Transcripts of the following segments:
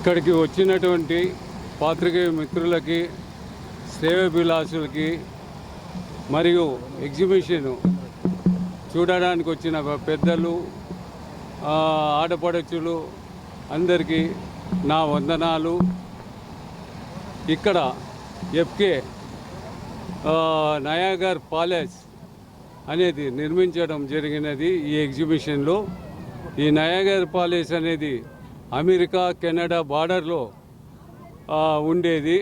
ఇక్కడికి వచ్చినటువంటి పాత్రికేయ మిత్రులకి, శ్రేయోభిలాషులకి మరియు ఎగ్జిబిషన్ చూడడానికి వచ్చిన పెద్దలు, ఆడపడుచులు అందరికీ నా వందనాలు. ఇక్కడ ఎఫ్కే నయాగర్ ప్యాలెస్ అనేది నిర్మించడం జరిగినది. ఈ ఎగ్జిబిషన్లో ఈ నయాగర్ ప్యాలెస్ అనేది అమెరికా కెనడా బార్డర్లో ఉండేది.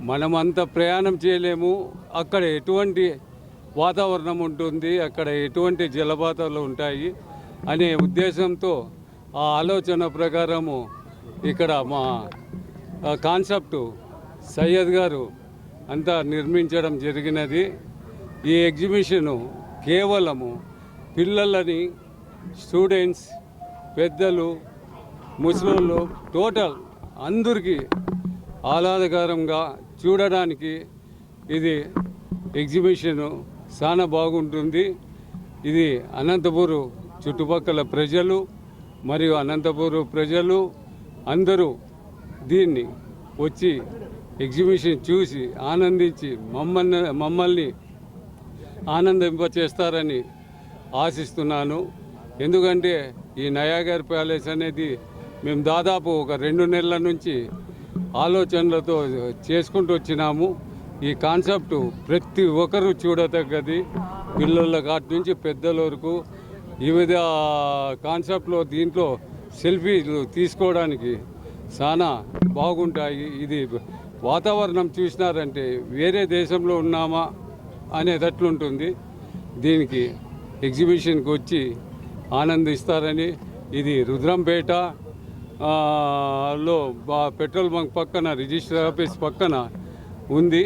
మనమంతా ప్రయాణం చేయలేము. అక్కడ ఎటువంటి వాతావరణం ఉంటుంది, అక్కడ ఎటువంటి జలపాతాలు ఉంటాయి అనే ఉద్దేశంతో ఆ ఆలోచన ప్రకారము ఇక్కడ మా కాన్సెప్టు సయ్యద్ గారు అంతా నిర్మించడం జరిగినది. ఈ ఎగ్జిబిషను కేవలము పిల్లలని, స్టూడెంట్స్, పెద్దలు, ముసలోళ్ళు టోటల్ అందరికీ ఆహ్లాదకరంగా చూడడానికి ఇది ఎగ్జిబిషను చాలా బాగుంటుంది. ఇది అనంతపూర్ చుట్టుపక్కల ప్రజలు మరియు అనంతపూర్ ప్రజలు అందరూ దీన్ని వచ్చి ఎగ్జిబిషన్ చూసి ఆనందించి మమ్మల్ని ఆనందింపచేస్తారని ఆశిస్తున్నాను. ఎందుకంటే ఈ నయాగర్ ప్యాలెస్ అనేది మేము దాదాపు ఒక 2 నెలల నుంచి ఆలోచనలతో చేసుకుంటూ వచ్చినాము. ఈ కాన్సెప్టు ప్రతి ఒక్కరూ చూడదగ్గది. పిల్లల కాటి నుంచి పెద్దల వరకు వివిధ కాన్సెప్ట్లో దీంట్లో సెల్ఫీలు తీసుకోవడానికి చాలా బాగుంటాయి. ఇది వాతావరణం చూసినారంటే వేరే దేశంలో ఉన్నామా అనేటట్లుంటుంది. దీనికి ఎగ్జిబిషన్కి వచ్చి ఆనందిస్తారని. ఇది రుద్రంపేట లో పెట్రోల్ బంక్ పక్కన, రిజిస్టర్ ఆఫీస్ పక్కన ఉంది.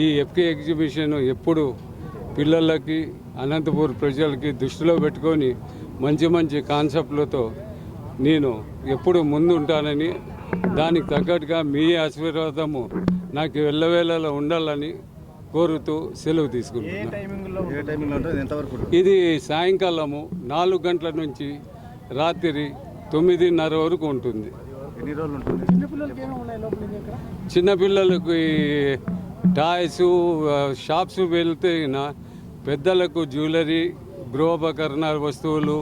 ఈ ఎఫ్కే ఎగ్జిబిషన్ ఎప్పుడు పిల్లలకి, అనంతపూర్ ప్రజలకి దృష్టిలో పెట్టుకొని మంచి మంచి కాన్సెప్ట్లతో నేను ఎప్పుడు ముందు ఉంటానని, దానికి తగ్గట్టుగా మీ ఆశీర్వాదము నాకు ఎల్లవేళలా ఉండాలని కోరుతూ సెలవు తీసుకుంటున్నాను. ఇది సాయంకాలము 4 గంటల నుంచి రాత్రి 9:30 వరకు ఉంటుంది. చిన్నపిల్లలకు టాయ్స్ షాప్స్ వెళ్తే, పెద్దలకు జ్యువెలరీ, గృహోపకరణ వస్తువులు,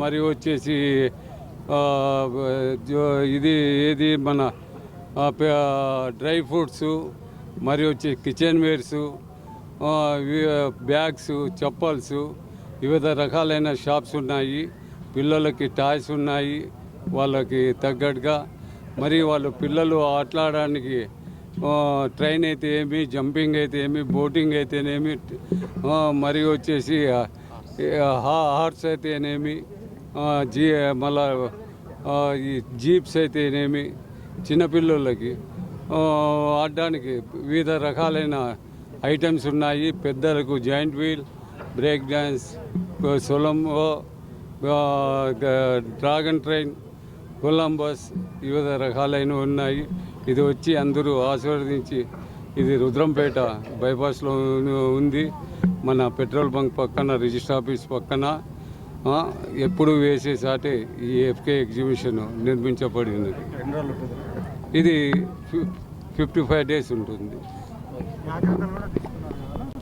మరియు వచ్చేసి ఇది మన డ్రై ఫ్రూట్స్, మరియు వచ్చి కిచెన్ వేర్సు, బ్యాగ్స్, చెప్పల్స్, వివిధ రకాలైన షాప్స్ ఉన్నాయి. పిల్లలకి టాయ్స్ ఉన్నాయి వాళ్ళకి తగ్గట్టుగా. మరి వాళ్ళు పిల్లలు ఆటలాడడానికి ట్రైన్ అయితే ఏమి, జంపింగ్ అయితే ఏమి, బోటింగ్ అయితేనేమి, మరి వచ్చేసి హార్స్ అయితేనేమి, మళ్ళా ఈ జీప్స్ అయితేనేమి, చిన్నపిల్లలకి ఆడడానికి వివిధ రకాలైన ఐటమ్స్ ఉన్నాయి. పెద్దలకు జాయింట్ వీల్, బ్రేక్ డ్యాన్స్, సొలంబో, డ్రాగన్ ట్రైన్, కొలంబస్, వివిధ రకాలైనవి ఉన్నాయి. ఇది వచ్చి అందరూ ఆశీర్వదించి, ఇది రుద్రంపేట బైపాస్లో ఉంది. మన పెట్రోల్ బంక్ పక్కన, రిజిస్టర్ ఆఫీస్ పక్కన ఎప్పుడు వేసేసాటే ఈ ఎఫ్కే ఎగ్జిబిషన్ నిర్మించబడినది. ఇది 55 days ఉంటుంది.